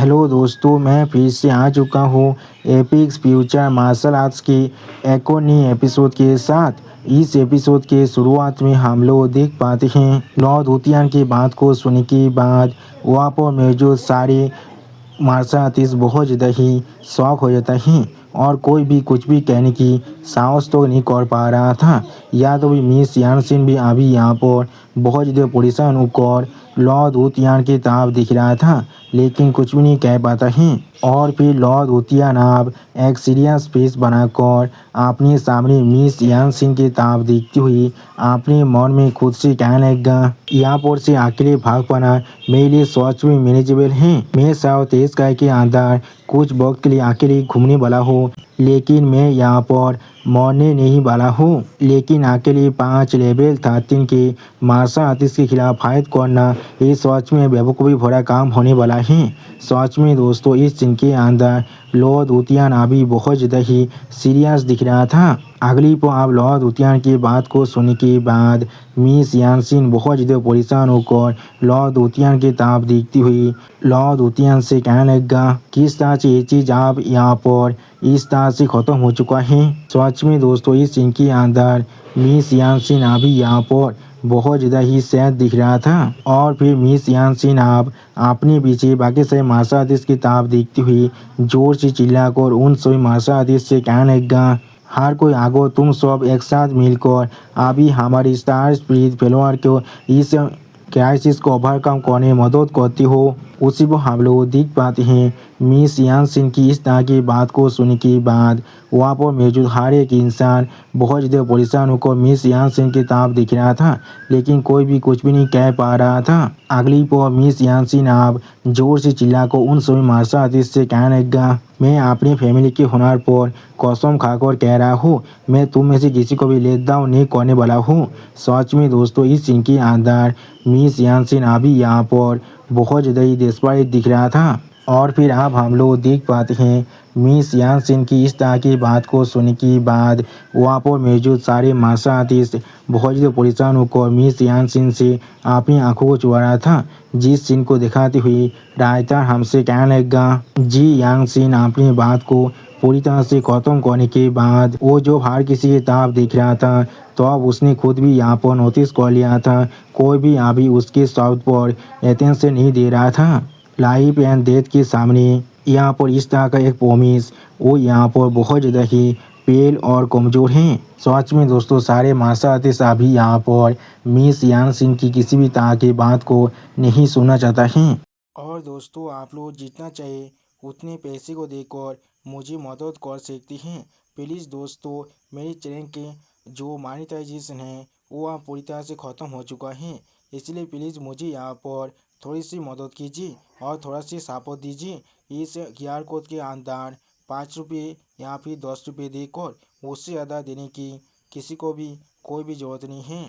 Hello दोस्तों, मैं फिर से आ चुका हूँ एपिक्स फ्यूचर मार्शल आर्ट्स के एक और नई एपिसोड के साथ। इस एपिसोड के शुरुआत में हम लोग देख पाते हैं लॉर्ड हुतियान की बात को सुनने के बाद वहाँ पर मौजूद सारे मार्शल आर्टिस्ट बहुत ज़्यादा ही शौक हो जाता है और कोई भी कुछ भी कहने की साहस तो नहीं कर पा रहा था। या तो भी मिस यान सिंह भी अभी यहाँ पर बहुत ज़्यादा परेशान होकर लॉर्ड हुतियान की तरफ दिख रहा था, लेकिन कुछ भी नहीं कह पाता है। और फिर लॉर्ड हुतियान अब एक सीरियस फेस बनाकर अपने सामने मिस यान सिंह की तरफ देखती हुई अपने मन में खुद से कहने लगा, यहाँ पर से अकेले भाग पाना मेरे लिए सच में मैनेजेबल है। मैं साउथ एशिया के अंदर कुछ वक्त के लिए अकेले घूमने वाला हूँ, लेकिन मैं यहाँ पर मरने नहीं वाला हूँ। लेकिन अकेले 5 लेवल 13 के मार्शल आर्टिस्ट के खिलाफ फाइट करना ये सच में बेवकूफ़ी भरा काम होने वाला है। सच में दोस्तों, इस सीन के अंदर लॉर्ड हुतियान अभी बहुत ज़्यादा ही सीरियस दिख रहा था। अगली पर आप लॉर्ड हुतियान की बात को सुनने के बाद मिस यान सिंह बहुत ज़्यादा परेशान होकर लॉर्ड हुतियान की तरफ देखती हुई लॉर्ड हुतियान से कहने लगा, किस तरह से ये चीज़ आप यहाँ पर इस तरह से ख़त्म हो चुका है। सच में दोस्तों, इस सीन के अंदर मिस यान सिंह अभी यहाँ पर बहुत ज़्यादा ही सैड दिख रहा था। और फिर मिस यान सिंह आप अपने पीछे बाकी सारे मार्शल आर्टिस्ट की तरफ देखती हुई जोर से चिल्लाकर उन सभी मार्शल आर्टिस्ट से कहने लगा, हर कोई आगो, तुम सब एक साथ मिलकर अभी हमारी स्टार स्पिरिट फॉलोअर को इस क्राइसिस को ओवरकम करने में मदद करती हो। उसी को हम लोग देख पाते हैं मिस यान सिंह की इस तरह की बात को सुनने के बाद वहाँ पर मौजूद हर एक इंसान बहुत ज़्यादा परेशान होकर मिस यान सिंह की तरफ दिख रहा था, लेकिन कोई भी कुछ भी नहीं कह पा रहा था। अगली पर मिस यान सिंह आप जोर से चिल्लाकर उन सभी मार्शल आर्टिस्ट से कहने लगा, मैं अपनी फैमिली के हुनर पर कसम खाकर कह रहा हूँ, मैं तुम में से किसी को भी लेट डाउन नहीं करने वाला हूँ। सच में दोस्तों, इस सीन के अंदर मिस यान सिंह अभी यहाँ पर बहुत ज़्यादा ही डेस्परेट दिख रहा था। और फिर अब हम लोग देख पाते हैं मिस यान सिंह की इस तरह की बात को सुनने के बाद वहाँ पर मौजूद सारे मार्शल आर्टिस्ट बहुत ज़्यादा परेशान होकर मिस यान सिंह से अपनी आंखों को चुरा रहा था। जिस सीन को दिखाती हुई रायता हमसे कहने लगा, जी यान सिंह अपनी बात को पूरी तरह से ख़त्म करने के बाद वो जो हर किसी की तरफ देख रहा था, तो अब उसने खुद भी यहाँ पर नोटिस कर लिया था कोई भी अभी उसके शब्द पर अटेंशन नहीं दे रहा था। लाइफ एंड डेथ के सामने यहाँ पर इस तरह का एक प्रोमिस वो यहाँ पर बहुत ज़्यादा ही पेल और कमज़ोर हैं। सच में दोस्तों, सारे मार्शल आर्टिस्ट अभी यहाँ पर मिस यान सिंह की किसी भी तरह की बात को नहीं सुनना चाहता है। और दोस्तों, आप लोग जितना चाहिए उतने पैसे को देकर मुझे मदद कर सकते हैं। प्लीज़ दोस्तों, मेरे चैनल के जो मोनेटाइजेशन है वो आप पूरी तरह से ख़त्म हो चुका है, इसलिए प्लीज़ मुझे यहाँ पर थोड़ी सी मदद कीजिए और थोड़ा सी सपोर्ट दीजिए। इस क्यूआर कोड के अंदर 5 रुपये या फिर 10 रुपये देकर उससे ज़्यादा देने की किसी को भी कोई भी ज़रूरत नहीं है।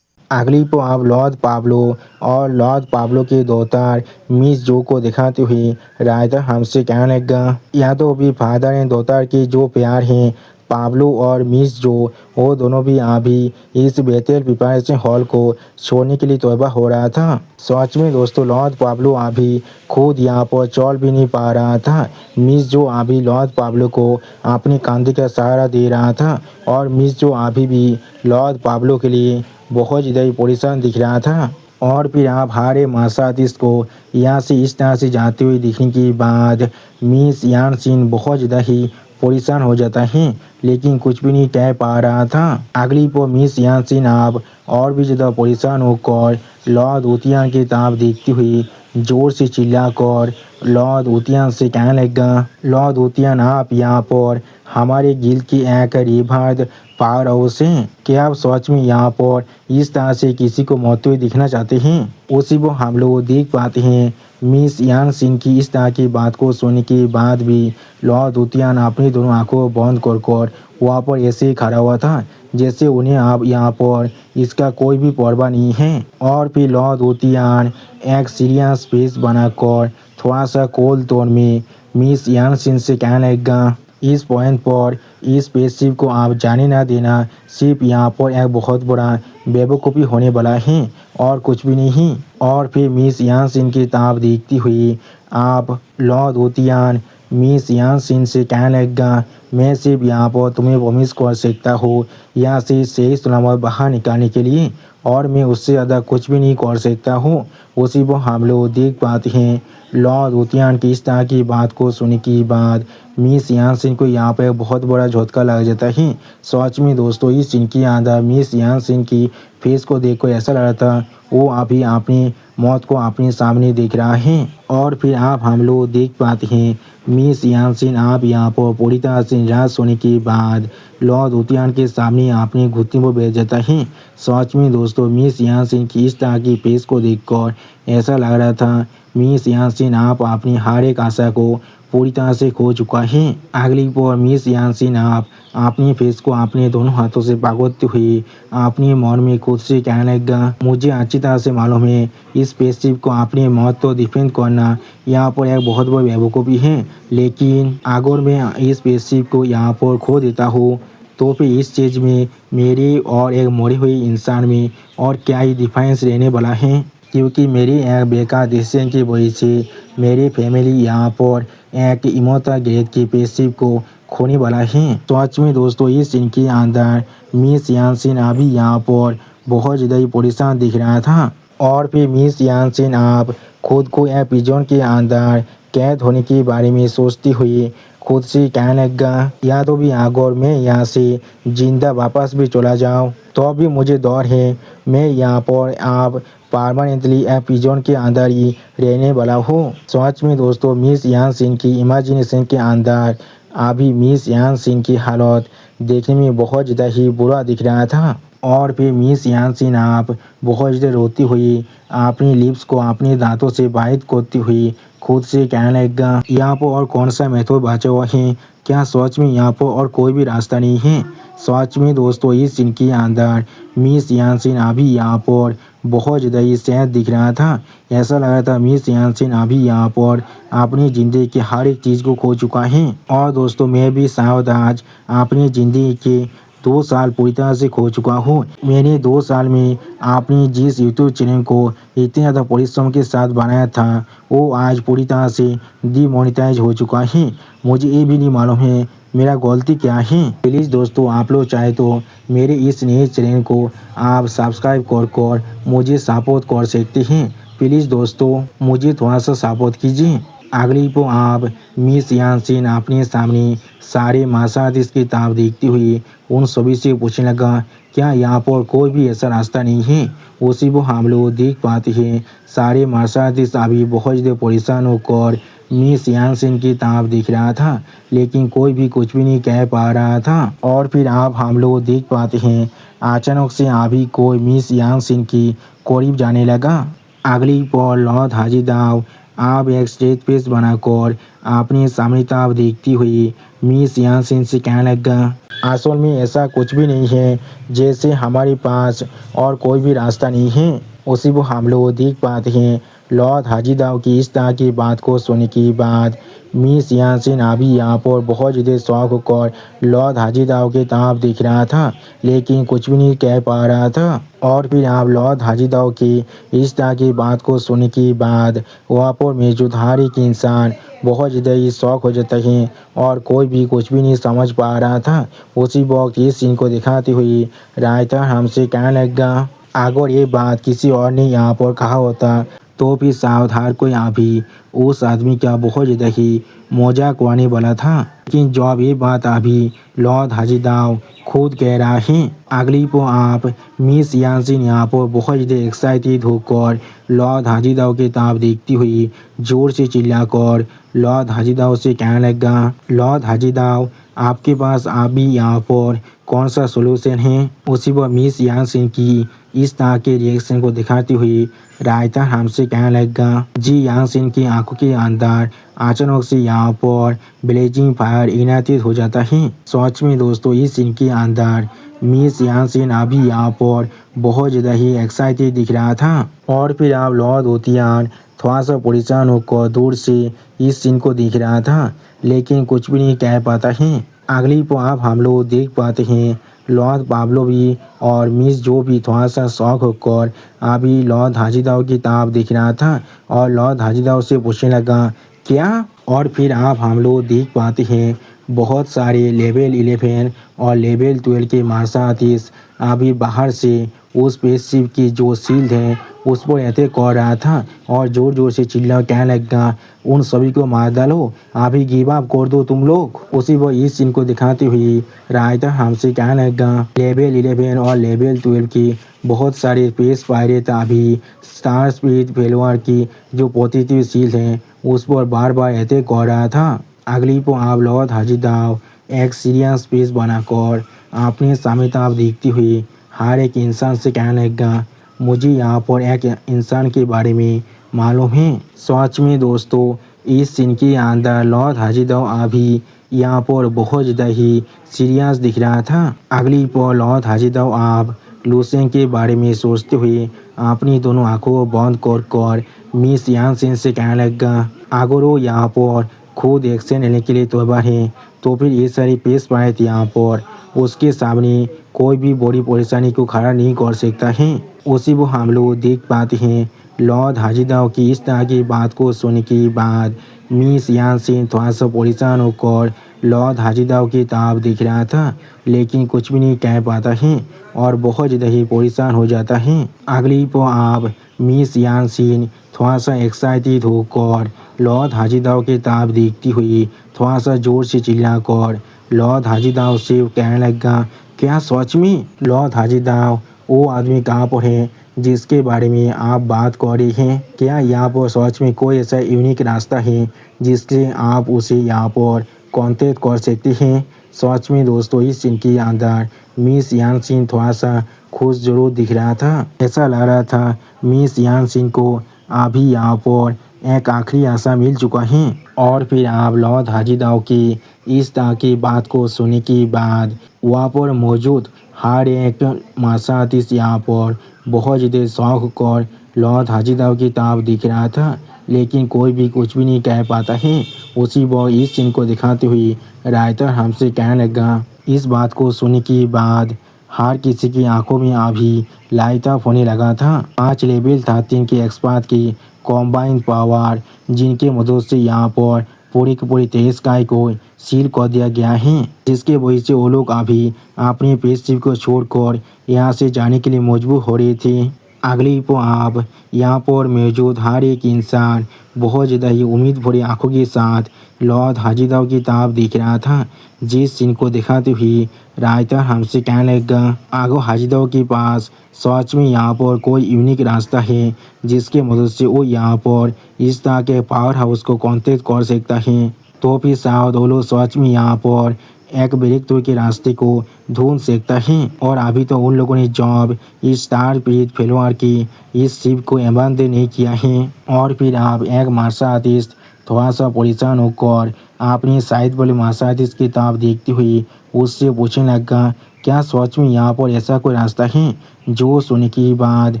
अगली पर आप लॉर्ड पाब्लो और लॉर्ड पाब्लो के डॉटर मिस जो को दिखाते हुए रायता हमसे कहने लगा, या तो अभी फादर एंड डॉटर की जो प्यार है पाब्लो और मिस जो, वो दोनों भी अभी इस बेहतर प्रिपरेशन हॉल को छोड़ने के लिए तैयार हो रहा था। सच में दोस्तों, लॉर्ड पाब्लो अभी खुद यहाँ पर चल भी नहीं पा रहा था। मिस जो अभी लॉर्ड पाब्लो को अपने कंधे का सहारा दे रहा था और मिस जो अभी भी लॉर्ड पाब्लो के लिए बहुत ज़्यादा ही परेशान दिख रहा था। और फिर आप हारे मार्शल आर्टिस्ट को यहाँ से इस तरह से जाते हुए दिखने के बाद मिस यान सिंह बहुत ज़्यादा ही परेशान हो जाता है, लेकिन कुछ भी नहीं कह पा रहा था। अगली पर मिस यान सिंह आप और भी ज़्यादा परेशान होकर लॉर्ड हुतियान की तरफ देखती हुई जोर से चिल्लाकर लॉर्ड हुतियान से कहने लगा, लॉर्ड हुतियान आप यहाँ पर हमारे गिल्ड की एक रिवार्ड पावर हाउस हैं, क्या आप सच में यहाँ पर इस तरह से किसी को मरते हुए दिखना चाहते हैं। उसी को हम लोग देख पाते हैं मिस यान सिंह की इस तरह की बात को सुनने के बाद भी लॉर्ड हुतियान अपनी दोनों आंखों बंद कर वहाँ पर ऐसे ही खड़ा हुआ था जैसे उन्हें अब यहाँ पर इसका कोई भी परवाह नहीं है। और फिर लॉर्ड हुतियान एक सीरियस फेस बनाकर थोड़ा सा कोल्ड टोन में मिस यान सिंह से कहने लगा, इस पॉइंट पर इस स्पेसशिप को आप जाने ना देना, सिर्फ यहाँ पर एक बहुत बड़ा बेवकूफ़ी होने वाला है और कुछ भी नहीं। और फिर मिस यान सिंह की तरफ देखती हुई आप लॉर्ड होतियान मिस यानसिन से कहने लगेगा, मैं सिर्फ यहाँ पर तुम्हें प्रॉमिस कर सकता हूँ यहाँ से सही सलामत बाहर निकालने के लिए, और मैं उससे ज़्यादा कुछ भी नहीं कर सकता हूँ। उसी पर हम लोग देख पाते हैं लॉर्ड होतियान की इस तरह की बात को सुनने के बाद मिस यानसिन को यहाँ पर बहुत बड़ा झटका लग जाता है। सच में दोस्तों इस सीन के अंदर मिस यानसिन की फेस को देखकर ऐसा लग रहा था वो अभी अपनी मौत को अपने सामने देख रहा है। और फिर आप हम लोग देख पाते हैं मिस यानसिन आप यहाँ पर पूरी तरह से निराश होने के बाद लॉर्ड होतियान के सामने अपने घुटने पर बैठ जाता है। सच में दोस्तों मिस यानसिन की इस तरह की फेस को देखकर ऐसा लग रहा था मिस यानसिन आप अपनी हर एक आशा को पूरी तरह से खो चुका है। अगली पर मिस यानसिन आप अपने फेस को अपने दोनों हाथों से पकड़ते हुए अपने मन में खुद से कहने लगा, मुझे अच्छी तरह से मालूम है इस स्पेसशिप को अपनी मौत तो डिफेंड करना यहाँ पर एक बहुत बड़ी बेवकूफ़ी है, लेकिन अगर मैं इस स्पेसशिप को यहाँ पर खो देता हूँ तो फिर इस चीज़ में मेरी और एक मरी हुई इंसान में और क्या ही डिफरेंस रहने वाला है, क्योंकि मेरी एक बेकार डिसीजन की वजह से मेरी फैमिली यहाँ पर एक इमोता ग्रेड की स्पेसशिप को खोने वाला है। तो आज में दोस्तों इस सीन के अंदर मिस यानसिन अभी यहाँ पर बहुत ज़्यादा ही परेशान दिख रहा था। और फिर मिस यानसिन आप खुद को एक पिजन के अंदर कैद होने के बारे में सोचती हुई खुद से कहने लगा, या तो भी अगर मैं यहाँ से जिंदा वापस भी चला जाऊँ तो भी मुझे डर है मैं यहाँ पर आप परमानेंटली पिजन के अंदर ही रहने वाला हूँ। सच में दोस्तों मिस यानसिन की इमेजिनेशन के अंदर अभी मिस यानसिन की हालत देखने में बहुत ज़्यादा ही बुरा दिख रहा था। और फिर मिस यानसिन आप बहुत ज़्यादा रोती हुई अपनी लिप्स को अपने दांतों से बाहर करती हुई खुद से कहने लगा, यहाँ पर और कौन सा मेथड बचा हुआ है, क्या सच में यहाँ पर और कोई भी रास्ता नहीं है। सच में दोस्तों इस सीन के अंदर मिस यानसिन अभी यहाँ पर बहुत ज़्यादा ही सैड दिख रहा था। ऐसा लग रहा था मिस यानसिन अभी यहाँ पर अपनी ज़िंदगी की हर एक चीज़ को खो चुका है। और दोस्तों मैं भी शायद आज अपनी ज़िंदगी के 2 साल पूरी तरह से खो चुका हूँ। मैंने 2 साल में अपनी जिस यूट्यूब चैनल को इतने ज़्यादा परिश्रम के साथ बनाया था वो आज पूरी तरह से डिमोनेटाइज हो चुका है। मुझे ये भी नहीं मालूम है मेरा गलती क्या है। प्लीज़ दोस्तों आप लोग चाहे तो मेरे इस नए चैनल को आप सब्सक्राइब कर मुझे सपोर्ट कर सकते हैं। प्लीज़ दोस्तों मुझे थोड़ा सा सपोर्ट कीजिए। अगली को आप मिस यानसिन अपने सामने सारे मार्शल आर्टिस्ट की किताब देखती हुई उन सभी से पूछने लगा, क्या यहाँ पर कोई भी ऐसा रास्ता नहीं है। उसी को हम लोग देख पाते हैं सारे मार्शल आर्टिस्ट अभी बहुत ज़्यादा परेशान होकर मिस यानसिन की ताब देख रहा था, लेकिन कोई भी कुछ भी नहीं कह पा रहा था। और फिर आप हम लोग देख पाते हैं अचानक से अभी कोई मिस यानसिन की करीब जाने लगा। अगली पर लॉर्ड हाजीदाव आप एक स्टेज पेस बनाकर अपने सामने ताब देखती हुई मिस यानसिन से कहने लगा, असल में ऐसा कुछ भी नहीं है जैसे हमारे पास और कोई भी रास्ता नहीं है। उसी को हम लोग देख पाते हैं लॉर्ड हाजीदाव की इस तरह की बात को सुनने के बाद मिस यानसिन अभी यहाँ पर बहुत ज़्यादा शौक होकर लॉर्ड हाजीदाव के ताब देख रहा था, लेकिन कुछ भी नहीं कह पा रहा था। और फिर आप लॉर्ड हाजीदाव की इस तरह की बात को सुनने के बाद वहाँ पर मौजूद हर एक इंसान बहुत ज़्यादा ही शौक हो जाता है और कोई भी कुछ भी नहीं समझ पा रहा था। उसी वक्त इस सीन को दिखाते हुए रायता हमसे कहने लगा, अगर ये बात किसी और ने यहाँ पर कहा होता तो फिर शायद हर कोई अभी उस आदमी का बहुत ज़्यादा ही मजाक उड़ाने वाला था, लेकिन जब ये बात अभी लॉर्ड हाजीदाव खुद कह रहा है। अगली को आप मिस यानसिन यहाँ पर बहुत ज़्यादा एक्साइटेड होकर लॉर्ड हाजीदाव की ताब देखती हुई जोर से चिल्लाकर लॉर्ड हाजीदाव से कहने लगा, लॉर्ड हाजीदाव आपके पास अभी यहाँ पर कौन सा सोल्यूशन है। उसी पर मिस यानसिन की इस तरह के रिएक्शन को दिखाती हुई रायता हमसे कहने लगा, जी यानसिन की आंखों के अंदर अचानक से यहाँ पर ब्लेजिंग फायर इग्नाइटेड हो जाता है। सच में दोस्तों इस सीन के अंदर मिस यानसिन अभी यहाँ पर बहुत ज़्यादा ही एक्साइटेड दिख रहा था। और फिर आप लॉर्ड होतियान थोड़ा सा परेशान होकर दूर से इस सीन को देख रहा था, लेकिन कुछ भी नहीं कह पाता है। अगली पर आप हम लोग देख पाते हैं लॉर्ड पाब्लो भी और मिस जो भी थोड़ा सा शौक होकर अभी लॉर्ड हाजिदाव की किताब देख रहा था और लॉर्ड हाजिदाव से पूछने लगा क्या। और फिर आप हम लोग देख पाते हैं बहुत सारे लेवल 11 और लेवल 12 के मार्शल आर्टिस्ट अभी बाहर से उस स्पेसशिप की जो शील्ड है उस पर अटैक कर रहा था और जोर जोर से चिल्ला कहने लगा उन सभी को मार डालो, अभी गिव अप कर दो तुम लोग। उसी वो इस सीन को दिखाते हुए रायता हमसे कहने लगा लेवल 11 और लेवल 12 की बहुत सारे स्पेस पायरेट अभी स्टार स्पीड फेलवर की जो पॉजिटिव शील्ड है उस पर बार बार अटैक कर रहा था। अगली को आप लॉर्ड हाजिदाव एक सीरियस स्पेस बनाकर अपने सामने देखती हुई हर एक इंसान से कहने लगा मुझे यहाँ पर एक इंसान के बारे में मालूम है। सच में दोस्तों इस सीन के अंदर लॉर्ड हाजिदाव अभी यहाँ पर बहुत ज़्यादा ही सीरियस दिख रहा था। अगली पर लॉर्ड हाजिदाव आप लूसेन के बारे में सोचते हुए अपनी दोनों आंखों को बंद कर मिस यानसेन से कहने लगा अगर वो यहाँ पर खुद एक्शन लेने के लिए तैयार है तो फिर ये सारी पेश पाए यहाँ पर उसके सामने कोई भी बड़ी परेशानी को खड़ा नहीं कर सकता है। उसी वो हम लोग देख पाते हैं लॉर्ड हाजिदाव की इस तरह की बात को सुनने के बाद मिस यानसेन थोड़ा सा परेशान होकर लॉर्ड हाजिदाव की ताब देख रहा था लेकिन कुछ भी नहीं कह पाता है और बहुत ज़्यादा ही परेशान हो जाता है। अगली पर आप मिस यानसेन थोड़ा सा एक्साइटेड होकर लॉर्ड हाजिदाव की ताब देखती हुई थोड़ा सा जोर से चिल्लाकर लॉर्ड हाजिदाव से कहने लगा क्या सच में। लॉर्ड हाजिदाव वो आदमी कहाँ पर है जिसके बारे में आप बात कर रही हैं, क्या यहाँ पर सच में कोई ऐसा यूनिक रास्ता है जिससे आप उसे यहाँ पर कांटेक्ट कर सकते हैं। सच में दोस्तों इस सीन के अंदर मिस यानसेन थोड़ा सा खुश जरूर दिख रहा था। ऐसा लग रहा था मिस यानसेन को अभी यहाँ पर एक आखिरी आशा मिल चुका है। और फिर आप लॉर्ड हाजिदाव की इस तरह की बात को सुनने के बाद वहाँ पर मौजूद हर एक मार्शल आर्टिस्ट यहाँ पर बहुत ज़्यादा शौक कर लॉर्ड हाजिदाव की ताब दिख रहा था लेकिन कोई भी कुछ भी नहीं कह पाता है। उसी वो इस सीन को दिखाते हुए राइटर हमसे कहने लगा। इस बात को सुनने के बाद हर किसी की आंखों में अभी लाइट अप होने लगा था। 5 लेवल 13 के एक्सपर्ट की कॉम्बाइंड पावर जिनके मदद से यहाँ पर पूरी की पूरी तेज स्काई को सील कर दिया गया है जिसके वजह से वो लोग अभी अपने स्पेसशिप को छोड़कर यहाँ से जाने के लिए मजबूर हो रहे थे। अगली को आप यहाँ पर मौजूद हर एक इंसान बहुत ज़्यादा ही उम्मीद भरी आंखों के साथ लॉर्ड हाजिदाव की ताब देख रहा था। जिस सीन को दिखाते हुए रायता हमसे कहने लगा आगो हाजिदाव के पास सच में यहाँ पर कोई यूनिक रास्ता है जिसके मदद से वो यहाँ पर इस तरह के पावर हाउस को कांटेक्ट कर सकता है तो फिर शायद वो लोग सच में यहाँ पर एक ब्रेक थ्रू के रास्ते को ढूंढ सकता है। और अभी तो उन लोगों ने जॉब इस स्टार पीट फेलवार की इस शिप को अबंदन नहीं किया है। और फिर आप एक मार्शल आर्टिस्ट थोड़ा सा परेशान होकर अपनी साइड वाले मार्शल आर्टिस्ट की ताब देखती हुई उससे पूछने लगा क्या सच में यहाँ पर ऐसा कोई रास्ता है। जो सुनने के बाद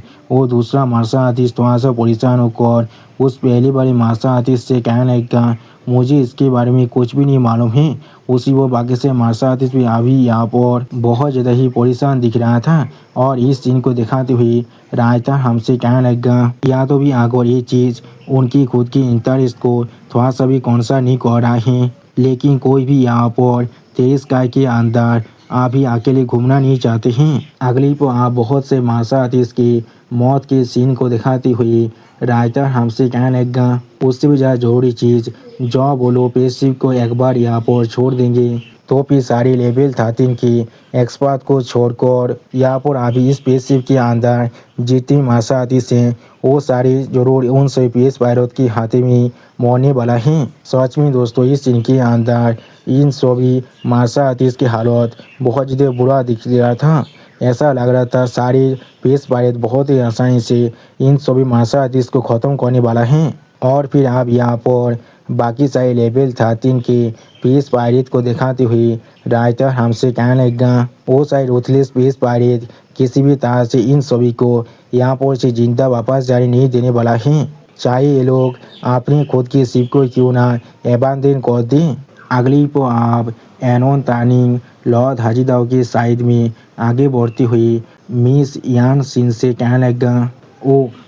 वो दूसरा मार्शल आर्टिस्ट थोड़ा सा परेशान होकर उस पहले वाले मार्शल आर्टिस्ट से कहने लगा मुझे इसके बारे में कुछ भी नहीं मालूम है। उसी वो बाकी से मार्शल आर्टिस्ट भी अभी यहाँ पर बहुत ज़्यादा ही परेशान दिख रहा था। और इस सीन को दिखाते हुए रायता हमसे कहने लगा या तो भी अगर ये चीज़ उनकी खुद की इंटरेस्ट को थोड़ा सा भी कौनसा नहीं कर रहा है लेकिन कोई भी यहाँ पर तेज स्काई के अंदर अभी अकेले घूमना नहीं चाहते हैं। अगली पर आप बहुत से मार्शल आर्टिस्ट की मौत के सीन को दिखाते हुए राइटर हमसे कहने लगा उससे भी ज़्यादा जरूरी चीज़ जो बोलो पेशिप को एक बार यहाँ पर छोड़ देंगे तो फिर सारे लेवल 13 की एक्सपर्ट को छोड़कर यहाँ पर अभी इस पेशिप के अंदर जितनी मार्शल आर्टिस्ट हैं वो सारी जरूर उन सभी पेश पायरत की हाथे में मरने वाला है। सच में दोस्तों इस सीन के अंदर इन सभी मार्शल आर्टिस्ट की हालत बहुत ज़्यादा बुरा दिख रहा था। ऐसा लग रहा था सारे पेश पायरत बहुत ही आसानी से इन सभी मार्शल आर्टिस्ट को ख़त्म करने वाला है। और फिर आप यहाँ पर बाकी सारे लेवल 13 के पेश पायरेट को दिखाते हुए राइटर हमसे कहने लगा वो सारे रूथलेस पेश पायरेट किसी भी तरह से इन सभी को यहाँ पर से जिंदा वापस जारी नहीं देने वाला है चाहे ये लोग अपनी खुद की शिप को क्यों ना अबंदन कर दें। अगली को आप एनोन तानिंग लॉर्ड हाजीदाव के साइड में आगे बढ़ती हुई मिस यान सिन से कहने लगा,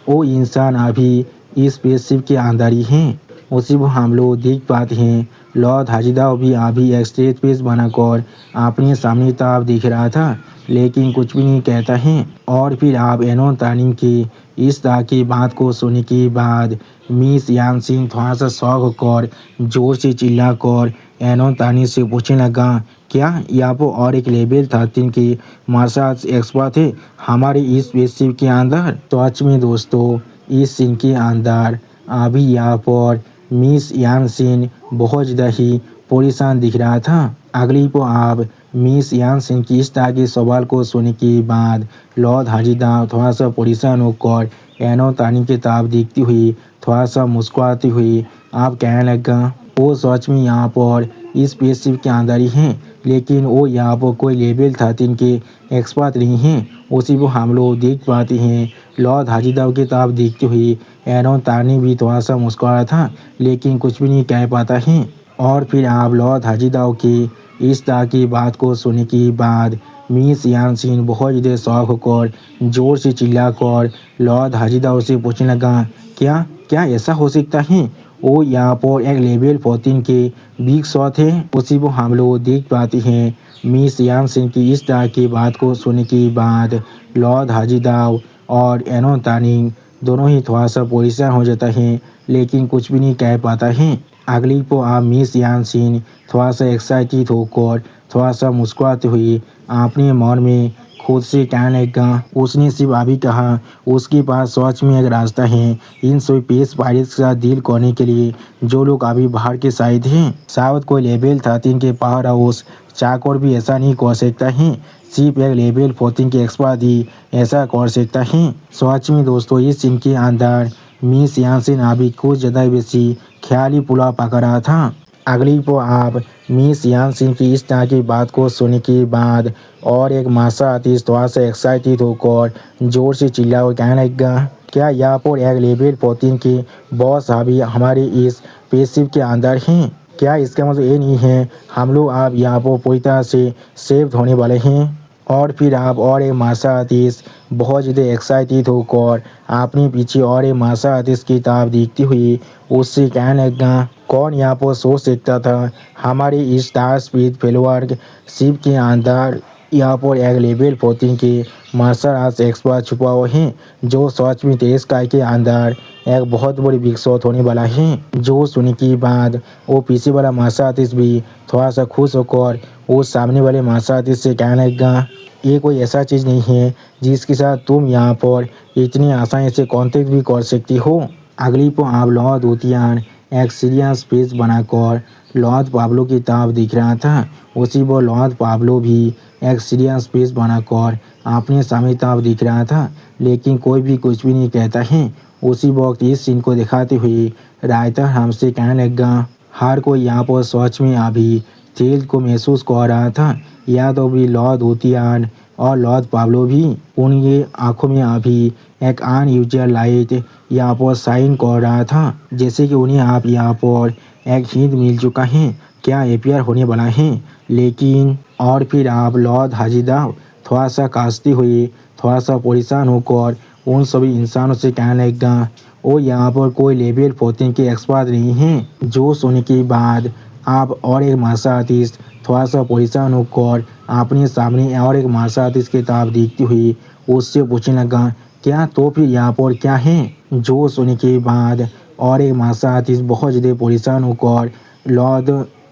ओ इंसान अभी इस स्पेसशिप के अंदर ही हैं। उसी वो हम लोग देख पाते हैं लॉर्ड हाजीदाव भी अभी एक स्टेज पेज बनाकर अपने सामने तरफ दिख रहा था, लेकिन कुछ भी नहीं कहता है। और फिर आप एनोन तानिम की इस तरह की बात को सुनने के बाद मिस यान सिंह थोड़ा सा शौक होकर जोर से चिल्लाकर एनोन तानिम से पूछने लगा, क्या यहाँ पर और एक लेवल 13 के मार्शल आर्ट्स एक्सपर्ट है हमारे इस स्पेसशिप के अंदर? तो सच में दोस्तों इस सीन के अंदर अभी यहाँ पर मिस यान सिंह बहुत ज़्यादा ही परेशान दिख रहा था। अगली को आप मिस यान सिंह की इस तरह के सवाल को सुनने के बाद लॉर्ड हाजीदाव थोड़ा सा परेशान होकर एनोन तानिम की तरफ देखती हुई थोड़ा सा मुस्कुराती हुई आप कहने लगा, वो सच में यहाँ पर इस स्पेसशिप के अंदर ही हैं, लेकिन वो यहाँ पर कोई लेवल 13 के एक्सपर्ट नहीं हैं। उसी को हम लोग देख पाते हैं लॉर्ड हाजीदाव की तरफ देखती हुई एनोन तानिम भी थोड़ा सा मुस्कुरा था, लेकिन कुछ भी नहीं कह पाता है। और फिर आप लॉर्ड हाजीदाव की इस तरह की बात को सुनने के बाद मिस यान सिंह बहुत ज़्यादा शौक होकर जोर से चिल्लाकर लॉर्ड हाजीदाव से पूछने लगा, क्या ऐसा हो सकता है? वो यहाँ पर एक लेवल 14 के बिग शॉट है। उसी को हम लोग देख पाते हैं मिस यान सिंह की इस तरह की बात को सुनने के बाद लॉर्ड हाजीदाव और एनोन तानिम दोनों ही थोड़ा सा परेशान हो जाता है, लेकिन कुछ भी नहीं कह पाता है। अगली को आप मिस यान सिंह थोड़ा सा एक्साइटेड होकर थोड़ा सा मुस्कुराते हुए अपने मन में खुद से कहने लगा, उसने सिर्फ अभी कहा उसके पास सच में एक रास्ता है इन सभी पेस पायरेट्स के साथ डील करने के लिए जो लोग अभी बाहर के साइड हैं। शायद कोई लेवल 13 के पावर हाउस चाकर भी ऐसा नहीं कर सकता है, सिर्फ एक लेवल 14 के एक्सपर्ट ही ऐसा कर सकता है। सच में दोस्तों इस सीन के अंदर मिस यान सिंह अभी कुछ ज़्यादा बेसी ख्याली पुलाव पका रहा था। अगली को आप मिस यान सिंह की इस तरह की बात को सुनने के बाद और एक मार्शल आर्टिस्ट थोड़ा सा एक्साइटेड होकर जोर से चिल्ला और कहने लगा, क्या यहाँ पर एक लेवल 14 के बॉस अभी हमारे इस स्पेसशिप के अंदर हैं? क्या इसका मतलब ये नहीं है हम लोग आप यहाँ पर पूरी तरह से सेफ होने वाले हैं? और फिर आप और एक मार्शल आर्टिस्ट बहुत ज़्यादा एक्साइटेड होकर अपने पीछे और एक मार्शल आर्टिस्ट की तरफ देखती हुई उससे कहने लगा, कौन यहाँ पर सोच सकता था हमारे इस स्टार स्पीड फेलोवर्क शिप के अंदर यहाँ पर एक लेवल 14 के मार्शल आर्ट्स एक्सपर्ट छुपा हुआ है जो सच में तेज स्काई के अंदर एक बहुत बड़ी बिग शॉट होने वाला है। जो सुनने के बाद वो पीछे वाला मार्शल आर्टिस्ट भी थोड़ा सा खुश होकर वो सामने वाले मार्शल आर्टिस्ट से कहने लगा, ये कोई ऐसा चीज़ नहीं है जिसके साथ तुम यहाँ पर इतनी आसानी से कॉन्टेक्ट भी कर सकती हो। अगली को आप लॉर्ड उतियान एक सीरियस फेस बनाकर लॉर्ड पाब्लो की तरफ दिख रहा था। उसी वो लॉर्ड पाब्लो भी एक सीरियस फेस बनाकर अपने सामने तरफ दिख रहा था, लेकिन कोई भी कुछ भी नहीं कहता है। उसी वक्त इस सीन को दिखाते हुए राइटर हमसे कहने लगा, हर कोई यहाँ पर सच में अभी थ्रिल को महसूस कर रहा था। या तो भी लॉर्ड उतियान और लॉर्ड पाब्लो भी उनकी आंखों में अभी एक अनयूजुअल लाइट यहाँ पर साइन कर रहा था, जैसे कि उन्हें आप यहाँ पर एक हिंट मिल चुका है क्या अपियर होने वाला है। लेकिन और फिर आप लॉर्ड हाजीदाव थोड़ा सा कांपते हुए थोड़ा सा परेशान होकर उन सभी इंसानों से कहने लगा, वो यहाँ पर कोई लेवल 14 के एक्सपर्ट नहीं हैं। जो सुनने के बाद आप और एक मार्शल आर्टिस्ट थोड़ा सा परेशान होकर अपने सामने और एक मार्शल आर्टिस्ट की तरफ देखती हुई उससे पूछने लगा, क्या तो फिर यहाँ पर क्या है? जो सुनने के बाद और एक मार्शल आर्टिस्ट बहुत ज़्यादा परेशान होकर लॉर्ड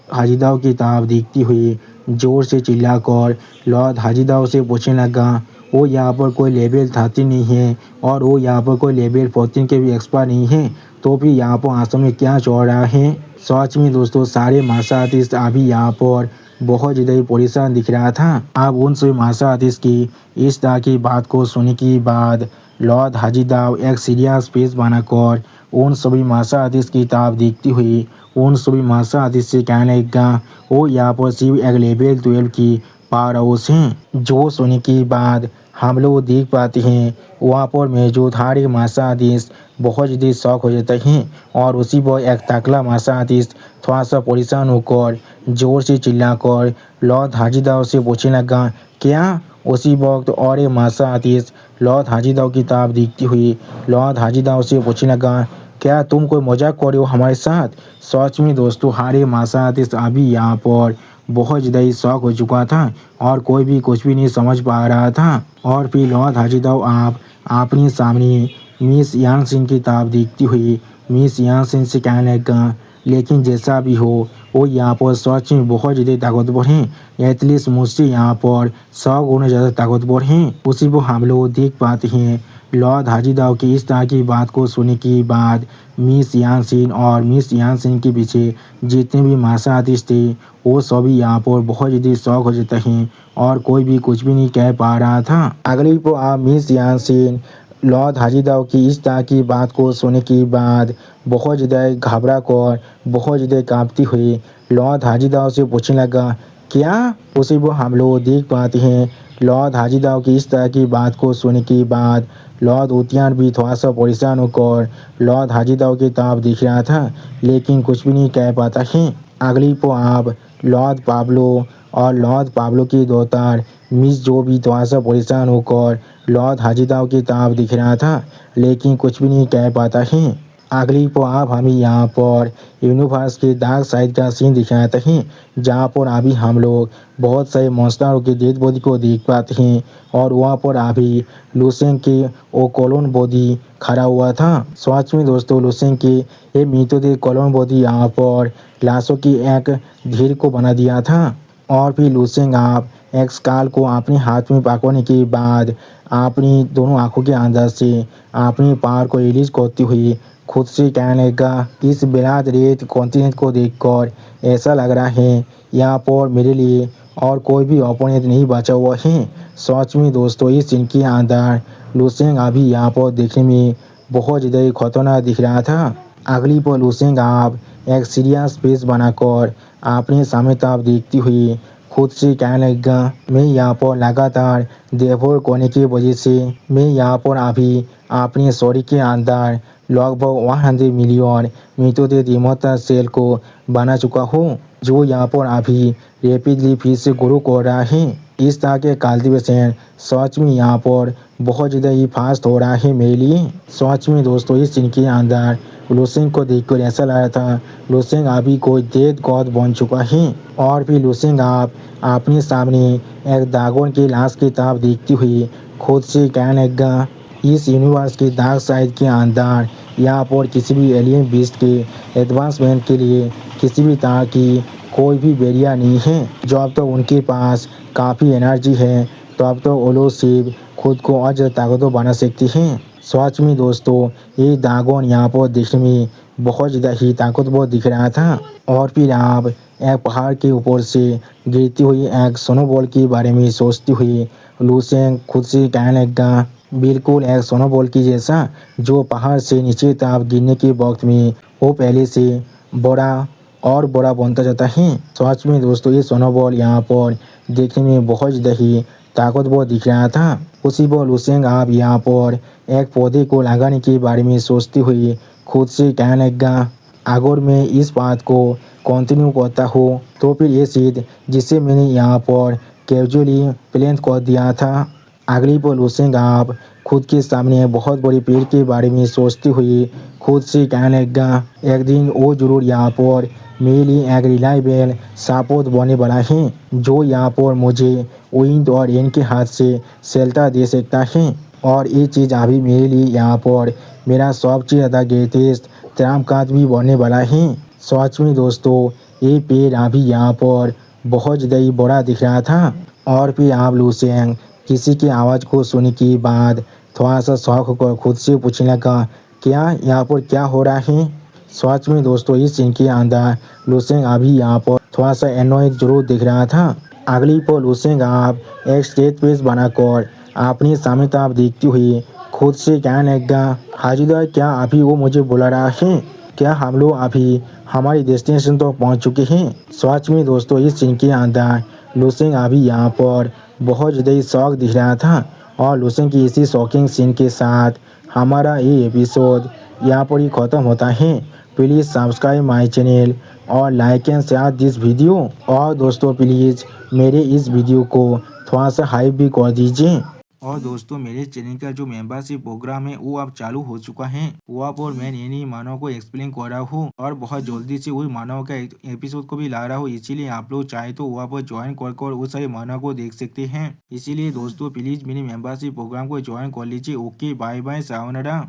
हाजीदाव की तरफ देखती हुई जोर से चिल्लाकर लॉर्ड हाजीदाव से पूछने लगा, वो यहाँ पर कोई लेवल 13 नहीं है और वो यहाँ पर कोई लेवल 14 के भी एक्सपर्ट नहीं है, तो फिर यहाँ पर आसमान में क्या चल रहा है? सच में दोस्तों सारे मार्शल आर्टिस्ट अभी यहाँ पर बहुत ज़्यादा ही परेशान दिख रहा था। अब उन सभी मार्शल आर्टिस्ट की इस तरह की बात को सुनने के बाद लॉर्ड हाजीदाव एक सीरियस फेस बनाकर उन सभी मार्शल आर्टिस्ट की तरफ देखती हुई उन सभी मार्शल आर्टिस्ट से कहने लगा, वो यहाँ पर सिर्फ एक लेवल 12 की पावर हाउस हैं। जो सुनने के बाद हम लोग देख पाते हैं वहाँ पर मौजूद हर एक मार्शल आर्टिस्ट बहुत ज़्यादा शौक हो जाता है और उसी पर एक तकला मार्शल आर्टिस्ट थोड़ा सा परेशान होकर जोर से चिल्लाकर लॉर्ड हाजीदाव से पूछने लगा, क्या? उसी वक्त और एक मासा आतिश लॉर्ड हाजीदाव की तरफ देखती हुई लॉर्ड हाजीदाव से पूछने लगा, क्या तुम कोई मजाक कर रहे हो हमारे साथ? सच में दोस्तों हारे मासा आतिश अभी यहाँ पर बहुत ज़्यादा ही शौक हो चुका था और कोई भी कुछ भी नहीं समझ पा रहा था। और फिर लॉर्ड हाजीदाव आप अपने सामने मिस यांग सिंह की तरफ देखती हुई मिस यांग सिंह से कहने लगा, लेकिन जैसा भी हो वो यहाँ पर सच में बहुत ज़्यादा ताकतवर हैं। एटलीस्ट मुझसे यहाँ पर 100 गुना ज़्यादा ताकतवर हैं। उसी को हम लोग देख पाते हैं। लॉर्ड हाजीदाव की इस तरह की बात को सुनने के बाद मिस यांग सिंह और मिस यांग सिंह के पीछे जितने भी मार्शल आर्टिस्ट थे वो सभी यहाँ पर बहुत ज़्यादा शौक हो जाते हैं और कोई भी कुछ भी नहीं कह पा रहा था। अगली को आप मिस यांग सिंह लॉर्ड हाजीदाव की इस तरह की बात को सुनने के बाद बहुत ज़्यादा घबरा कर बहुत ज़्यादा कांपती हुई लॉर्ड हाजीदाव से पूछने लगा, क्या? उसी को हम लोग देख पाते हैं। लॉर्ड हाजीदाव की इस तरह की बात को सुनने के बाद लॉर्ड उतियान भी थोड़ा सा परेशान होकर लॉर्ड हाजीदाव की तरफ देख रहा था, लेकिन कुछ भी नहीं कह पाता है। अगली को आप लॉर्ड पाब्लो और लॉर्ड पाब्लो की डॉटर मिस जो भी थोड़ा सा परेशान होकर लॉर्ड हाजीदाव की तरफ दिख रहा था, लेकिन कुछ भी नहीं कह पाता है। अगली को आप हमें यहाँ पर यूनिवर्स के डार्क साइड का सीन दिखाते हैं, जहाँ पर अभी हम लोग बहुत सारे मॉन्स्टरों के डेड बॉडी को देख पाते हैं और वहाँ पर अभी लुसेंग के वो कॉलोन बॉडी खड़ा हुआ था। सच में दोस्तों लुसेंग के ये मृतदेह कॉलोन बॉडी यहाँ पर लाशों की एक ढेर को बना दिया था। और फिर लुसेंग आप एक स्काल को अपने हाथ में पकड़ने के बाद अपनी दोनों आंखों के अंदर से अपनी पावर को रिलीज करती हुई खुद से कहने लगा, इस बेलाद रेत कॉन्टिनेंट को देखकर ऐसा लग रहा है यहाँ पर मेरे लिए और कोई भी ओपोनेंट नहीं बचा हुआ है। सच में दोस्तों इस सीन के अंदर लुसेंग अभी यहाँ पर देखने में बहुत ज़्यादा खतरनाक दिख रहा था। अगली पर लुसेंग आप एक सीरियस फेस बनाकर अपने सामने तरफ देखती हुई खुद से कहने लगा, मैं यहाँ पर लगातार देखभाल करने की वजह से मैं यहाँ पर अभी अपने शरीर के अंदर लगभग 100 मिलियन मृतदेह रिमोटर सेल को बना चुका हूँ, जो यहाँ पर अभी रैपिडली फिर से ग्रो कर रहा है। इस तरह के कल्टीवेशन सच में यहाँ पर बहुत ज़्यादा ही फास्ट हो रहा है मेरे लिए। सच में दोस्तों इस सीन के अंदर लुसेंग को देखकर ऐसा लग रहा था लुसेंग अभी कोई डेड गॉड बन चुका है। और फिर लुसेंग आप अपने सामने एक दागोन की लाश की तरफ देखती हुई खुद से कहने लगा, इस यूनिवर्स के डार्क साइड के अंदर यहाँ पर किसी भी एलियन बीस्ट के एडवांसमेंट के लिए किसी भी तरह की कोई भी बैरियर नहीं है। जो अब तो उनके पास काफ़ी एनर्जी है तो अब तो वो लोग सिर्फ खुद को और ज़्यादा ताकतवर बना सकती हैं। सच में दोस्तों ये दागोन यहाँ पर देखने में बहुत ज़्यादा ही ताकतवर दिख रहा था। और फिर आप एक पहाड़ के ऊपर से गिरती हुई एक स्नोबॉल के बारे में सोचती हुई लुसेंग खुद से कहने लगा, बिल्कुल एक स्नोबॉल की जैसा जो पहाड़ से नीचे तरफ गिरने के वक्त में वो पहले से बड़ा और बड़ा बनता जाता है। सच में दोस्तों ये स्नोबॉल यहाँ पर देखने में बहुत ज़्यादा ही ताकतवर दिख रहा था। उसी पर लुसेंग आप यहाँ पर एक पौधे को लगाने के बारे में सोचती हुई खुद से कहने लगा, अगर मैं इस बात को कंटिन्यू करता हूँ तो फिर ये सीध जिसे मैंने यहाँ पर कैजुअली प्लान कर दिया था। अगली पर लुसेंग आप खुद के सामने बहुत बड़ी पेड़ के बारे में सोचती हुई खुद से कहने लगा, एक दिन वो जरूर यहाँ पर मेरे लिए एक रिलायबल सपोर्ट बनने वाला है, जो यहाँ पर मुझे विंड और रेन के हाथ से शेल्टर दे सकता है। और ये चीज़ अभी मेरे लिए यहाँ पर मेरा सबसे ज़्यादा ग्रेटेस्ट त्रामकाज भी बनने वाला है। सच में दोस्तों ये पेड़ अभी यहाँ पर बहुत ज़्यादा ही बड़ा दिख रहा था। और फिर आप लुसेंग किसी की आवाज़ को सुनने के बाद थोड़ा सा शौक होकर खुद से पूछने लगा, क्या यहाँ पर क्या हो रहा है? सच में दोस्तों इस सीन के अंदर लुसेंग अभी यहाँ पर थोड़ा सा एनोयड जरूर दिख रहा था। अगली पर लुसेंग आप एक स्टेज पेज बनाकर अपनी सामने तरफ देखती हुई खुद से कहने लगा, हाजिदा क्या अभी वो मुझे बुला रहा है? क्या हम लोग अभी हमारी डेस्टिनेशन तो पहुंच चुके हैं? सच में दोस्तों इस सीन के अंदर लुसेंग अभी यहाँ पर बहुत ज़्यादा ही शौक दिख रहा था। और लुसेंग की इसी शॉकिंग सीन के साथ हमारा ये एपिसोड यहाँ पर ही ख़त्म होता है। प्लीज़ सब्सक्राइब माई चैनल और like and share this video. और दोस्तों प्लीज़ मेरे इस वीडियो को थोड़ा सा हाइप भी कर दीजिए। और दोस्तों मेरे चैनल का जो मेंबरशिप प्रोग्राम है वो अब चालू हो चुका है। वो आप और मैं नई मानव को एक्सप्लेन कर रहा हूँ और बहुत जल्दी से वही मानव का एपिसोड को भी ला रहा हूँ। इसीलिए आप लोग चाहे तो वो आप ज्वाइन कर उस सारे मानव को देख सकते हैं। इसीलिए दोस्तों प्लीज मेरे मेंबरशिप प्रोग्राम को ज्वाइन कर लीजिए। Okay bye bye sayonara.